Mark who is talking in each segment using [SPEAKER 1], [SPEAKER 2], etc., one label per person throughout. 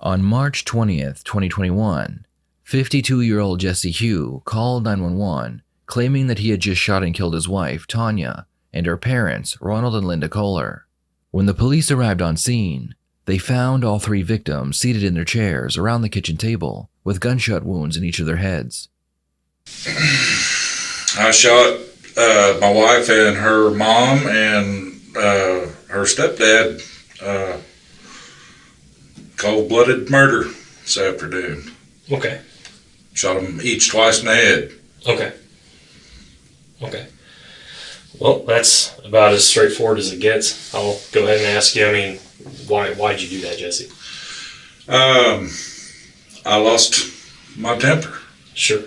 [SPEAKER 1] On March 20th, 2021, 52-year-old Jesse Huy called 911, claiming that he had just shot and killed his wife, Tanya, and her parents, Ronald and Linda Kohler. When the police arrived on scene, they found all three victims seated in their chairs around the kitchen table with gunshot wounds in each of their heads.
[SPEAKER 2] I shot my wife and her mom and her stepdad. Cold-blooded murder this afternoon.
[SPEAKER 3] Okay.
[SPEAKER 2] Shot them each twice in the head.
[SPEAKER 3] Okay. Well, that's about as straightforward as it gets. I'll go ahead and ask you, why'd you do that, Jesse?
[SPEAKER 2] I lost my temper.
[SPEAKER 3] Sure.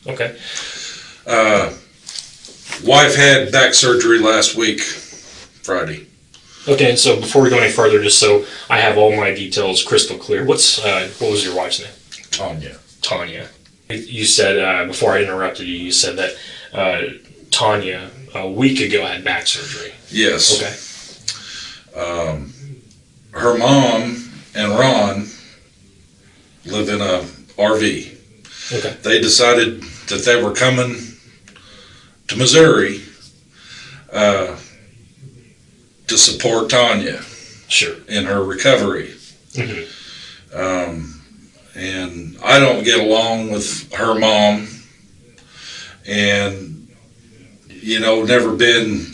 [SPEAKER 3] Okay.
[SPEAKER 2] Wife had back surgery last week, Friday.
[SPEAKER 3] Okay, and so before we go any further, just so I have all my details crystal clear, what was your wife's name? Tanya. You said, before I interrupted you, you said that Tanya, a week ago, had back surgery.
[SPEAKER 2] Yes.
[SPEAKER 3] Okay.
[SPEAKER 2] Her mom and Ron live in a RV.
[SPEAKER 3] Okay.
[SPEAKER 2] They decided that they were coming to Missouri to support Tanya.
[SPEAKER 3] Sure.
[SPEAKER 2] In her recovery.
[SPEAKER 3] Mm-hmm.
[SPEAKER 2] And I don't get along with her mom, and never been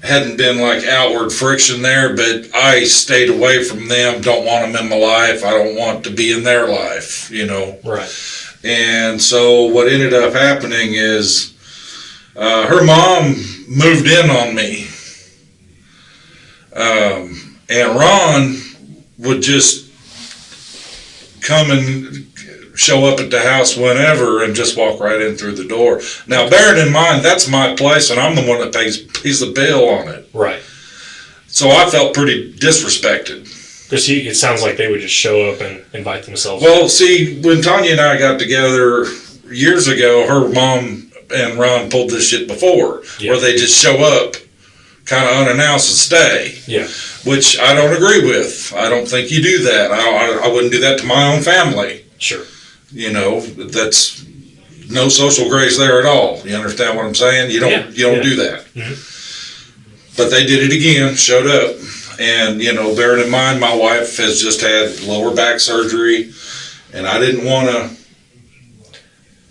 [SPEAKER 2] hadn't been outward friction there, but I stayed away from them. Don't want them in my life. I don't want to be in their life,
[SPEAKER 3] Right.
[SPEAKER 2] And so what ended up happening is her mom moved in on me, and Ron would just come and show up at the house whenever and just walk right in through the door. Now, bearing in mind, that's my place, and I'm the one that pays the bill on it.
[SPEAKER 3] Right.
[SPEAKER 2] So I felt pretty disrespected.
[SPEAKER 3] Because it sounds like they would just show up and invite themselves.
[SPEAKER 2] Well, see, when Tanya and I got together years ago, her mom and Ron pulled this shit before, where they just show up kind of unannounced and stay.
[SPEAKER 3] Yeah.
[SPEAKER 2] Which I don't agree with. I don't think you do that. I wouldn't do that to my own family.
[SPEAKER 3] Sure.
[SPEAKER 2] That's no social grace there at all. You understand what I'm saying? You don't do that.
[SPEAKER 3] Mm-hmm.
[SPEAKER 2] But they did it again, showed up. And, bearing in mind, my wife has just had lower back surgery, and I didn't want to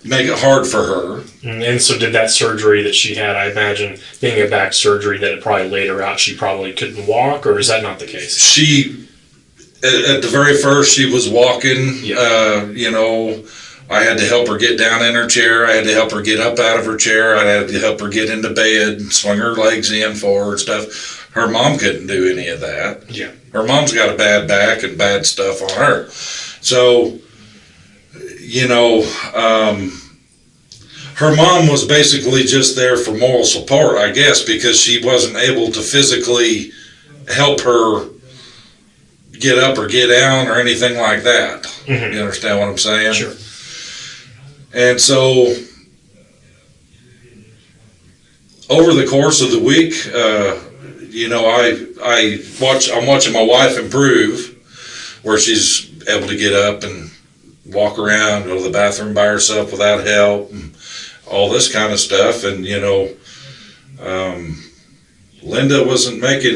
[SPEAKER 2] make it hard for her.
[SPEAKER 3] And so did that surgery that she had, I imagine, being a back surgery, that it probably laid her out, she probably couldn't walk, or is that not the case?
[SPEAKER 2] She, at the very first, she was walking.
[SPEAKER 3] Yeah.
[SPEAKER 2] I had to help her get down in her chair. I had to help her get up out of her chair. I had to help her get into bed, swing her legs in for her and stuff. Her mom couldn't do any of that.
[SPEAKER 3] Yeah.
[SPEAKER 2] Her mom's got a bad back and bad stuff on her. So, her mom was basically just there for moral support, I guess, because she wasn't able to physically help her get up or get down or anything like that.
[SPEAKER 3] Mm-hmm.
[SPEAKER 2] You understand what I'm saying?
[SPEAKER 3] Sure.
[SPEAKER 2] And so, over the course of the week, I'm watching my wife improve, where she's able to get up and walk around, go to the bathroom by herself without help, and all this kind of stuff. And Linda wasn't making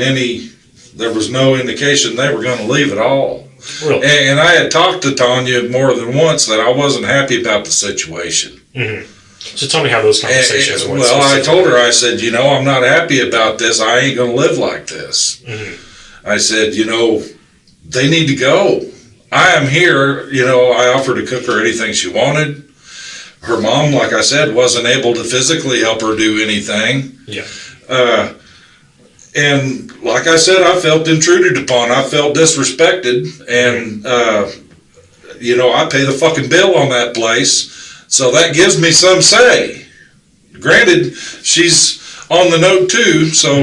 [SPEAKER 2] there was no indication they were going to leave at all.
[SPEAKER 3] Really?
[SPEAKER 2] And I had talked to Tanya more than once that I wasn't happy about the situation.
[SPEAKER 3] Mm-hmm. So tell me how those conversations went.
[SPEAKER 2] Well, I told her, I said, I'm not happy about this. I ain't going to live like this. Mm-hmm. I said, they need to go. I am here. I offered to cook her anything she wanted. Her mom, like I said, wasn't able to physically help her do anything.
[SPEAKER 3] Yeah.
[SPEAKER 2] And like I said, I felt intruded upon. I felt disrespected. And, I pay the fucking bill on that place. So that gives me some say. Granted, she's on the note too. So,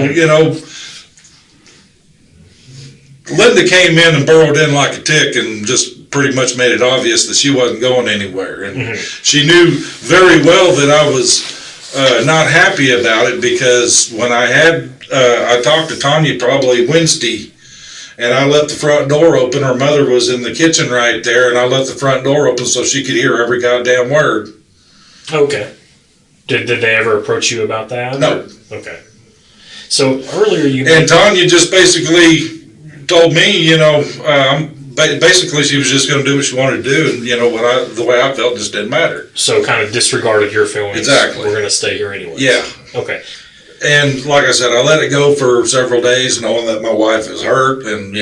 [SPEAKER 2] Linda came in and burrowed in like a tick and just pretty much made it obvious that she wasn't going anywhere. And she knew very well that I was not happy about it, because when I talked to Tanya probably Wednesday and I left the front door open. Her mother was in the kitchen right there, and I left the front door open so she could hear every goddamn word.
[SPEAKER 3] Okay. Did they ever approach you about that?
[SPEAKER 2] No.
[SPEAKER 3] Okay. So earlier you...
[SPEAKER 2] And Tanya just basically told me, basically she was just going to do what she wanted to do, and the way I felt just didn't matter.
[SPEAKER 3] So kind of disregarded your feelings.
[SPEAKER 2] Exactly.
[SPEAKER 3] We're going to stay here anyway.
[SPEAKER 2] Yeah.
[SPEAKER 3] Okay.
[SPEAKER 2] And like I said, I let it go for several days, knowing that my wife is hurt, and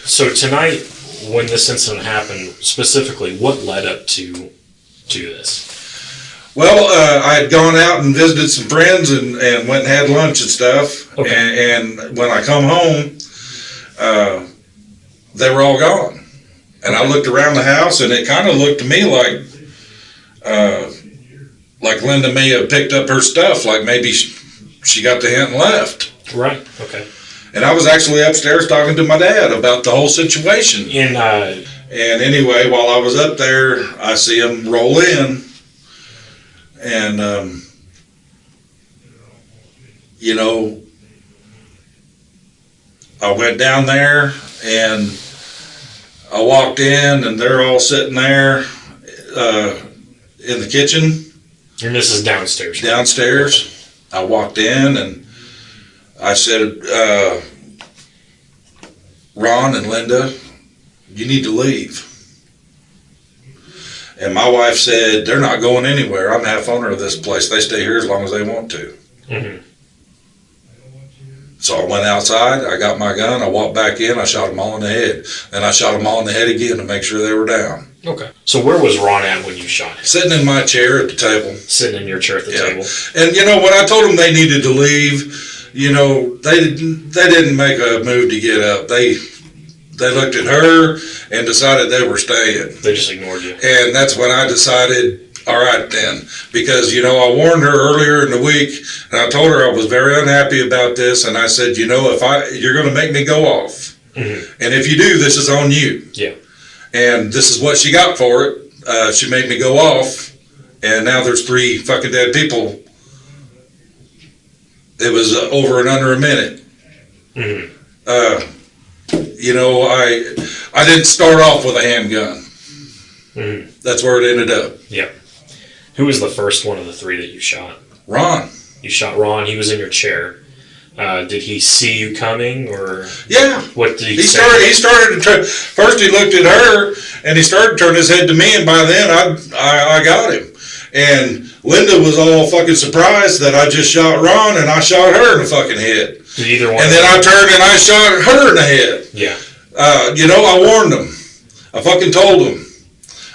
[SPEAKER 3] So tonight, when this incident happened, specifically, what led up to this?
[SPEAKER 2] Well, I had gone out and visited some friends and went and had lunch and stuff.
[SPEAKER 3] Okay.
[SPEAKER 2] And when I come home, they were all gone. And I looked around the house, and it kind of looked to me like Linda may have picked up her stuff, like maybe she got the hint and left.
[SPEAKER 3] Right. Okay.
[SPEAKER 2] And I was actually upstairs talking to my dad about the whole situation.
[SPEAKER 3] And
[SPEAKER 2] anyway, while I was up there, I see him roll in. And, I went down there and I walked in, and they're all sitting there in the kitchen.
[SPEAKER 3] And this is downstairs.
[SPEAKER 2] Downstairs. I walked in and I said, Ron and Linda, you need to leave. And my wife said, they're not going anywhere. I'm half owner of this place. They stay here as long as they want to.
[SPEAKER 3] Mm-hmm.
[SPEAKER 2] So I went outside, I got my gun, I walked back in, I shot them all in the head. Then I shot them all in the head again to make sure they were down.
[SPEAKER 3] Okay. So where was Ron at when you shot him?
[SPEAKER 2] Sitting in my chair at the table.
[SPEAKER 3] Sitting in your chair at the table.
[SPEAKER 2] And when I told them they needed to leave, they didn't make a move to get up. They looked at her and decided they were staying.
[SPEAKER 3] They just ignored you.
[SPEAKER 2] And that's when I decided, all right then, because, I warned her earlier in the week, and I told her I was very unhappy about this, and I said, you're going to make me go off.
[SPEAKER 3] Mm-hmm.
[SPEAKER 2] And if you do, this is on you.
[SPEAKER 3] Yeah. And
[SPEAKER 2] this is what she got for it. She made me go off, and now there's 3 fucking dead people. It was over and under a minute.
[SPEAKER 3] Mm-hmm.
[SPEAKER 2] I didn't start off with a handgun.
[SPEAKER 3] Mm-hmm.
[SPEAKER 2] That's where it ended up.
[SPEAKER 3] Yeah. Who was the first one of the 3 that you shot?
[SPEAKER 2] Ron.
[SPEAKER 3] You shot Ron. He was in your chair. Did he see you coming, or?
[SPEAKER 2] Yeah.
[SPEAKER 3] What did he say?
[SPEAKER 2] He started to turn. First, he looked at her, and he started to turn his head to me, and by then, I got him. And Linda was all fucking surprised that I just shot Ron, and I shot her in the fucking head.
[SPEAKER 3] Did either one?
[SPEAKER 2] And then I turned and I shot her in the head.
[SPEAKER 3] Yeah.
[SPEAKER 2] I warned them. I fucking told them.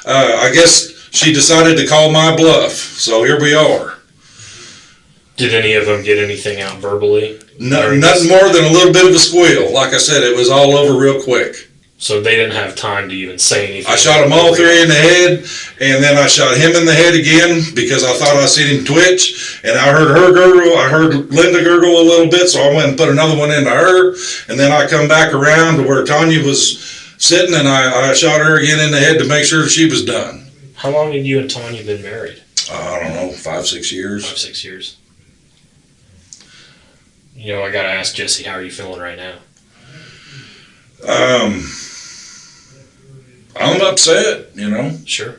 [SPEAKER 2] I guess she decided to call my bluff, so here we are.
[SPEAKER 3] Did any of them get anything out verbally?
[SPEAKER 2] Nothing more than a little bit of a squeal. Like I said, it was all over real quick.
[SPEAKER 3] So they didn't have time to even say anything?
[SPEAKER 2] I shot them all 3 in the head, and then I shot him in the head again because I thought I seen him twitch, and I heard her gurgle, I heard Linda gurgle a little bit, so I went and put another one into her, and then I come back around to where Tanya was sitting, and I shot her again in the head to make sure she was done.
[SPEAKER 3] How long had you and Tanya been married?
[SPEAKER 2] I don't know, 5-6 years. 5-6
[SPEAKER 3] years. I gotta ask Jesse, how are you feeling right now?
[SPEAKER 2] I'm upset,
[SPEAKER 3] Sure.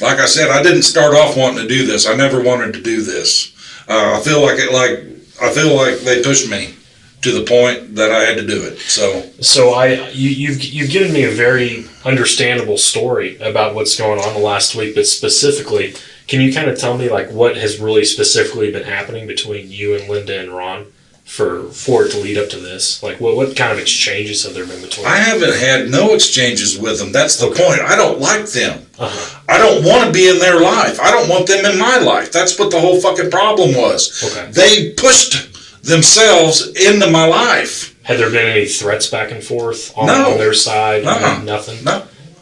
[SPEAKER 2] Like I said, I didn't start off wanting to do this. I never wanted to do this. I feel like they pushed me to the point that I had to do it. So
[SPEAKER 3] you've given me a very understandable story about what's going on the last week, but specifically, can you kind of tell me what has really specifically been happening between you and Linda and Ron for it to lead up to this? What kind of exchanges have there been between?
[SPEAKER 2] I haven't had no exchanges with them. That's the point. I don't like them.
[SPEAKER 3] Uh-huh.
[SPEAKER 2] I don't want to be in their life. I don't want them in my life. That's what the whole fucking problem was.
[SPEAKER 3] Okay.
[SPEAKER 2] They pushed themselves into my life.
[SPEAKER 3] Had there been any threats back and forth on their side? Nothing?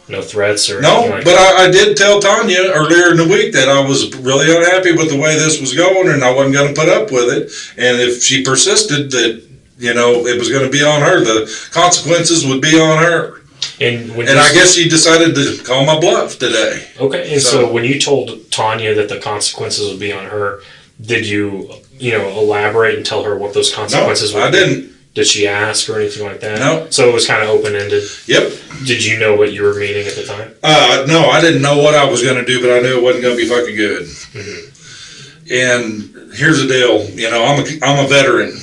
[SPEAKER 3] No threats or
[SPEAKER 2] no,
[SPEAKER 3] anything like
[SPEAKER 2] but
[SPEAKER 3] that?
[SPEAKER 2] I did tell Tanya earlier in the week that I was really unhappy with the way this was going, and I wasn't going to put up with it. And if she persisted that, it was going to be on her, the consequences would be on her.
[SPEAKER 3] And
[SPEAKER 2] I guess she decided to call my bluff today.
[SPEAKER 3] Okay, and so when you told Tanya that the consequences would be on her, did you elaborate and tell her what those consequences
[SPEAKER 2] No,
[SPEAKER 3] were?
[SPEAKER 2] I didn't.
[SPEAKER 3] Did she ask or anything like that?
[SPEAKER 2] No.
[SPEAKER 3] So it was kind of open-ended?
[SPEAKER 2] Yep.
[SPEAKER 3] Did you know what you were meeting at the time?
[SPEAKER 2] No, I didn't know what I was going to do, but I knew it wasn't going to be fucking good. Mm-hmm. And here's the deal. I'm a veteran.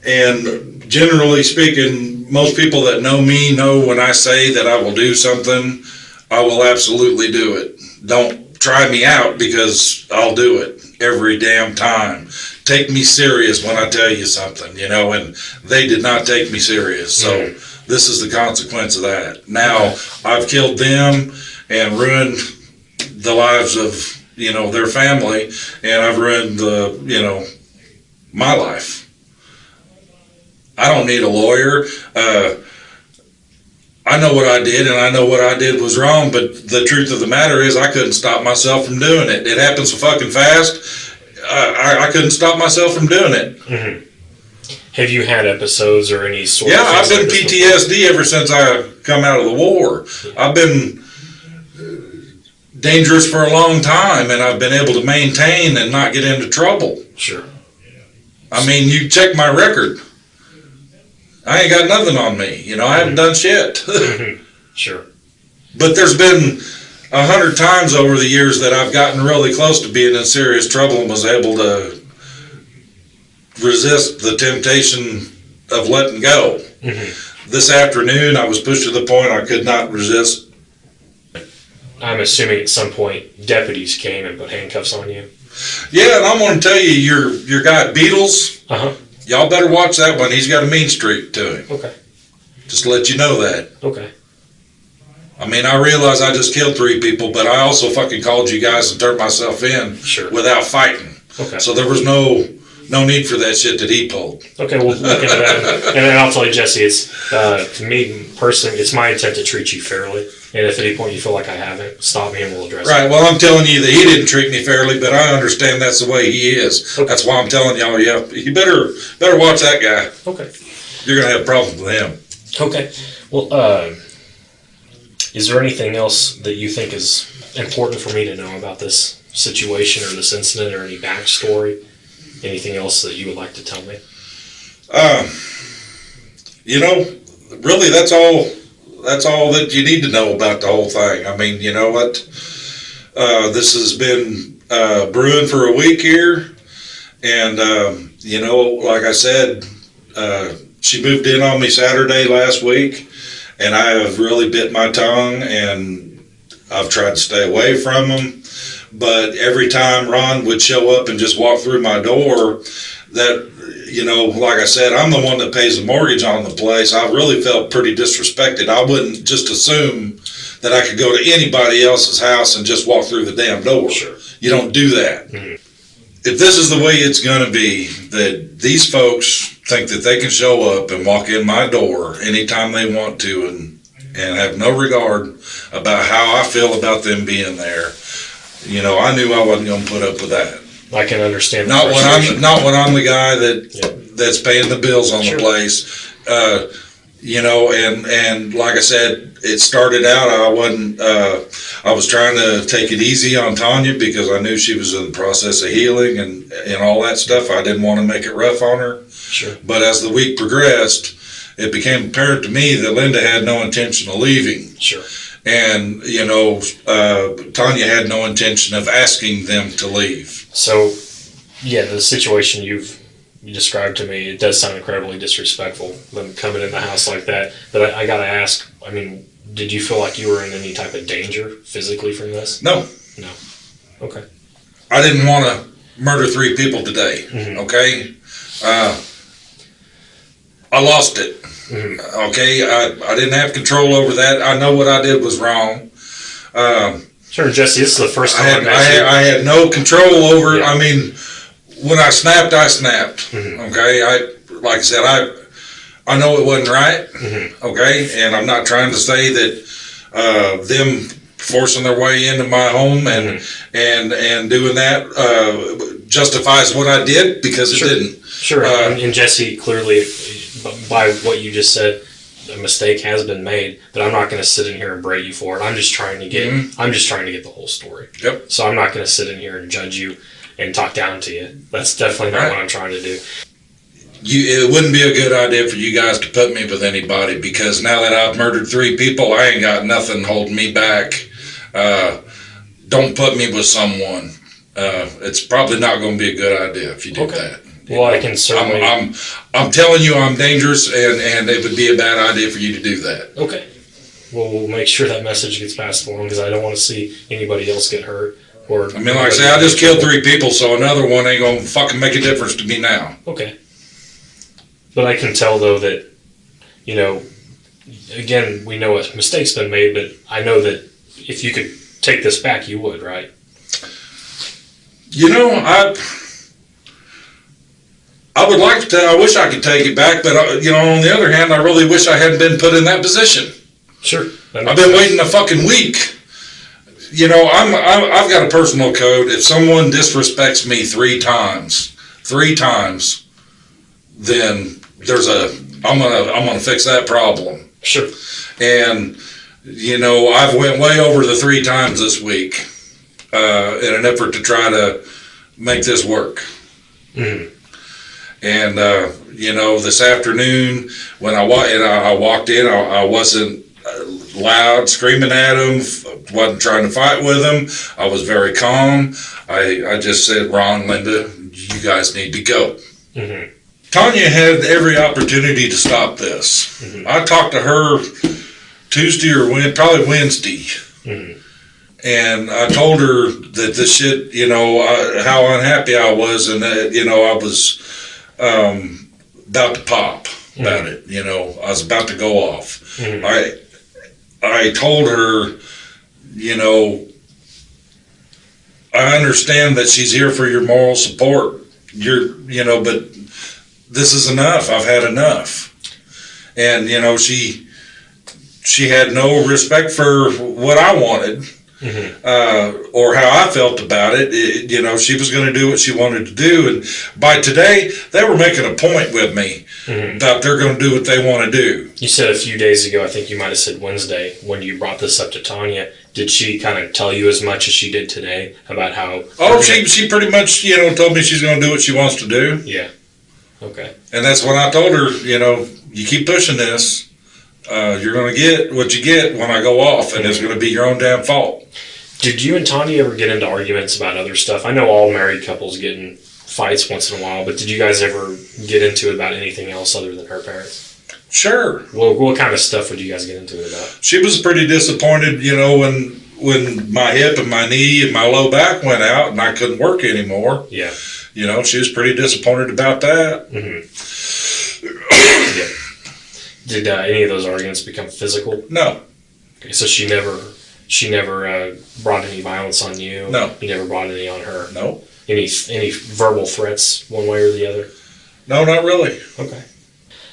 [SPEAKER 2] And generally speaking, most people that know me know when I say that I will do something, I will absolutely do it. Don't try me out, because I'll do it every damn time. Take me serious when I tell you something, and they did not take me serious. So this is the consequence of that. Now, I've killed them and ruined the lives of, their family, and I've ruined my life. I don't need a lawyer. I know what I did, and I know what I did was wrong, but the truth of the matter is I couldn't stop myself from doing it. It happened so fucking fast. I couldn't stop myself from doing it.
[SPEAKER 3] Mm-hmm. Have you had episodes or any sort of...
[SPEAKER 2] Yeah, I've been PTSD ever since I come out of the war. I've been dangerous for a long time, and I've been able to maintain and not get into trouble.
[SPEAKER 3] Sure.
[SPEAKER 2] I mean, you check my record. I ain't got nothing on me. I haven't done shit.
[SPEAKER 3] Sure.
[SPEAKER 2] But there's been 100 times over the years that I've gotten really close to being in serious trouble and was able to resist the temptation of letting go. Mm-hmm. This afternoon, I was pushed to the point I could not resist.
[SPEAKER 3] I'm assuming at some point deputies came and put handcuffs on you.
[SPEAKER 2] Yeah, and I'm going to tell you, your guy Beatles, y'all better watch that one. He's got a mean streak to him.
[SPEAKER 3] Okay.
[SPEAKER 2] Just to let you know that.
[SPEAKER 3] Okay.
[SPEAKER 2] I mean, I realize I just killed 3 people, but I also fucking called you guys and turned myself in without fighting.
[SPEAKER 3] Okay.
[SPEAKER 2] So there was no need for that shit that he pulled.
[SPEAKER 3] Okay, we'll look into that. And then I'll tell you, Jesse, it's me personally, it's my intent to treat you fairly. And if at any point you feel like I haven't, stop me and we'll address it.
[SPEAKER 2] Right, well, I'm telling you that he didn't treat me fairly, but I understand that's the way he is. Okay. That's why I'm telling y'all, you better watch that guy.
[SPEAKER 3] Okay.
[SPEAKER 2] You're going to have problems with him.
[SPEAKER 3] Okay. Well, is there anything else that you think is important for me to know about this situation or this incident, or any backstory? Anything else that you would like to tell me?
[SPEAKER 2] Really, that's all that you need to know about the whole thing. I mean, you know what? This has been brewing for a week here, and like I said, she moved in on me Saturday last week, and I have really bit my tongue, and I've tried to stay away from them. But every time Ron would show up and just walk through my door, that, like I said, I'm the one that pays the mortgage on the place. I really felt pretty disrespected. I wouldn't just assume that I could go to anybody else's house and just walk through the damn door.
[SPEAKER 3] Sure.
[SPEAKER 2] You don't do that. Mm-hmm. If this is the way it's going to be, that these folks think that they can show up and walk in my door anytime they want to and have no regard about how I feel about them being there, I knew I wasn't going to put up with that.
[SPEAKER 3] I can understand.
[SPEAKER 2] Not when I'm the guy that's paying the bills on the place. And like I said, it started out, I was trying to take it easy on Tanya because I knew she was in the process of healing and all that stuff. I didn't want to make it rough on her.
[SPEAKER 3] Sure.
[SPEAKER 2] But as the week progressed, it became apparent to me that Linda had no intention of leaving.
[SPEAKER 3] Sure.
[SPEAKER 2] And, Tanya had no intention of asking them to leave.
[SPEAKER 3] So, the situation you described to me, it does sound incredibly disrespectful, them coming in the house like that. But I got to ask, I mean, did you feel like you were in any type of danger physically from this?
[SPEAKER 2] No.
[SPEAKER 3] No. Okay.
[SPEAKER 2] I didn't want to murder 3 people today, okay? I lost it, okay? I didn't have control over that. I know what I did was wrong.
[SPEAKER 3] Sure, Jesse, this is the first time
[SPEAKER 2] I had no control over it. I mean, when I snapped, I snapped, okay? Like I said, I know it wasn't right, okay? And I'm not trying to say that them forcing their way into my home and doing that justifies what I did, because it didn't.
[SPEAKER 3] Sure, and Jesse, clearly, by what you just said, a mistake has been made, but I'm not going to sit in here and berate you for it. I'm just trying to get the whole story.
[SPEAKER 2] Yep.
[SPEAKER 3] So I'm not going to sit in here and judge you and talk down to you. That's definitely not what I'm trying to do.
[SPEAKER 2] It wouldn't be a good idea for you guys to put me with anybody, because now that I've murdered 3 people, I ain't got nothing holding me back. Don't put me with someone. It's probably not going to be a good idea if you do that.
[SPEAKER 3] Well, I can certainly.
[SPEAKER 2] I'm telling you, I'm dangerous, and it would be a bad idea for you to do that.
[SPEAKER 3] Okay. Well, we'll make sure that message gets passed along, because I don't want to see anybody else get hurt. Or
[SPEAKER 2] I mean, like I say, I just killed 3 people, so another one ain't going to fucking make a difference to me now.
[SPEAKER 3] Okay. But I can tell, though, that, again, we know a mistake's been made, but I know that if you could take this back, you would, right?
[SPEAKER 2] I would like to. I wish I could take it back, but on the other hand, I really wish I hadn't been put in that position.
[SPEAKER 3] Sure.
[SPEAKER 2] I've been waiting a fucking week. I've got a personal code. If someone disrespects me 3 times, then I'm gonna fix that problem.
[SPEAKER 3] Sure.
[SPEAKER 2] And I've went way over the 3 times this week in an effort to try to make this work.
[SPEAKER 3] Mm-hmm.
[SPEAKER 2] And this afternoon when I walked in, I wasn't loud screaming at him, wasn't trying to fight with him. I was very calm. I just said, Ron, Linda, you guys need to go.
[SPEAKER 3] Mm-hmm.
[SPEAKER 2] Tanya had every opportunity to stop this. Mm-hmm. I talked to her Tuesday or probably Wednesday.
[SPEAKER 3] Mm-hmm.
[SPEAKER 2] And I told her that this shit, how unhappy I was, and that, I was about to pop about it. I was about to go off.
[SPEAKER 3] Mm-hmm.
[SPEAKER 2] I told her, I understand that she's here for your moral support. But this is enough. I've had enough. And, she had no respect for what I wanted. Mm-hmm. Or how I felt about it. She was going to do what she wanted to do, and by today they were making a point with me that they're going to do what they want to do.
[SPEAKER 3] You said a few days ago, I think you might have said Wednesday, when you brought this up to Tanya, did she kind of tell you as much as she did today about how...
[SPEAKER 2] Oh, she pretty much, told me she's going to do what she wants to do.
[SPEAKER 3] Yeah. Okay.
[SPEAKER 2] And that's when I told her, you keep pushing this, you're going to get what you get when I go off, and it's going to be your own damn fault.
[SPEAKER 3] Did you and Tanya ever get into arguments about other stuff? I know all married couples get in fights once in a while, but did you guys ever get into it about anything else other than her parents?
[SPEAKER 2] Sure.
[SPEAKER 3] Well, what kind of stuff would you guys get into it about?
[SPEAKER 2] She was pretty disappointed, when my hip and my knee and my low back went out and I couldn't work anymore.
[SPEAKER 3] Yeah.
[SPEAKER 2] She was pretty disappointed about that.
[SPEAKER 3] Mm-hmm. Yeah. Did any of those arguments become physical?
[SPEAKER 2] No.
[SPEAKER 3] Okay, so she never brought any violence on you?
[SPEAKER 2] No.
[SPEAKER 3] You never brought any on her?
[SPEAKER 2] No.
[SPEAKER 3] Any verbal threats one way or the other?
[SPEAKER 2] No, not really.
[SPEAKER 3] Okay.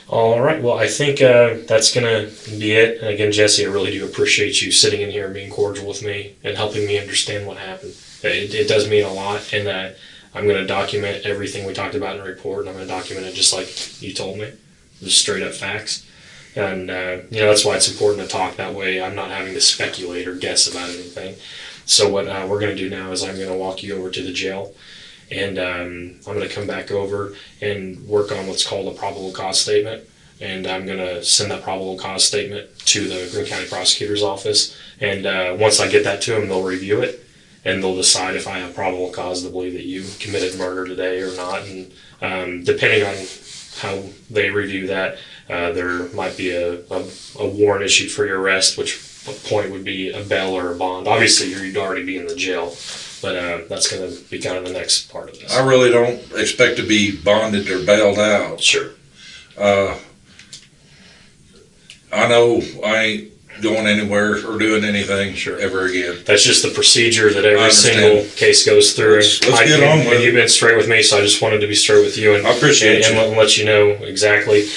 [SPEAKER 3] All right. Well, I think that's going to be it. And again, Jesse, I really do appreciate you sitting in here and being cordial with me and helping me understand what happened. It does mean a lot, and I'm going to document everything we talked about in the report, and I'm going to document it just like you told me, just straight up facts. And, that's why it's important to talk. That way I'm not having to speculate or guess about anything. So what we're going to do now is I'm going to walk you over to the jail, and I'm going to come back over and work on what's called a probable cause statement. And I'm going to send that probable cause statement to the Greene County Prosecutor's Office. And once I get that to them, they'll review it, and they'll decide if I have probable cause to believe that you committed murder today or not. And depending on how they review that, there might be a warrant issued for your arrest, which point would be a bail or a bond. Obviously, you'd already be in the jail, but that's going to be kind of the next part of this.
[SPEAKER 2] I really don't expect to be bonded or bailed out.
[SPEAKER 3] Sure.
[SPEAKER 2] I know I ain't going anywhere or doing anything
[SPEAKER 3] Sure.
[SPEAKER 2] ever again.
[SPEAKER 3] That's just the procedure that every single case goes through.
[SPEAKER 2] Let's get on with it.
[SPEAKER 3] And you've been straight with me, so I just wanted to be straight with you. And
[SPEAKER 2] I appreciate you.
[SPEAKER 3] And let you know exactly.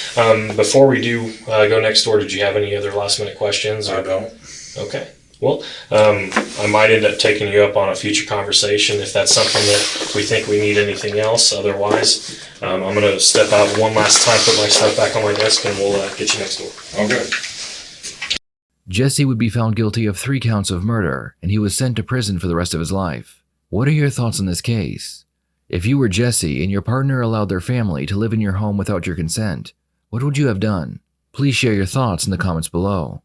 [SPEAKER 3] Before we do go next door, did you have any other last minute questions?
[SPEAKER 2] I don't.
[SPEAKER 3] Okay. Well, I might end up taking you up on a future conversation if that's something that we think we need anything else. Otherwise, I'm going to step out one last time, put my stuff back on my desk, and we'll get you next door.
[SPEAKER 2] Okay.
[SPEAKER 1] Jesse would be found guilty of 3 counts of murder, and he was sent to prison for the rest of his life. What are your thoughts on this case? If you were Jesse and your partner allowed their family to live in your home without your consent, what would you have done? Please share your thoughts in the comments below.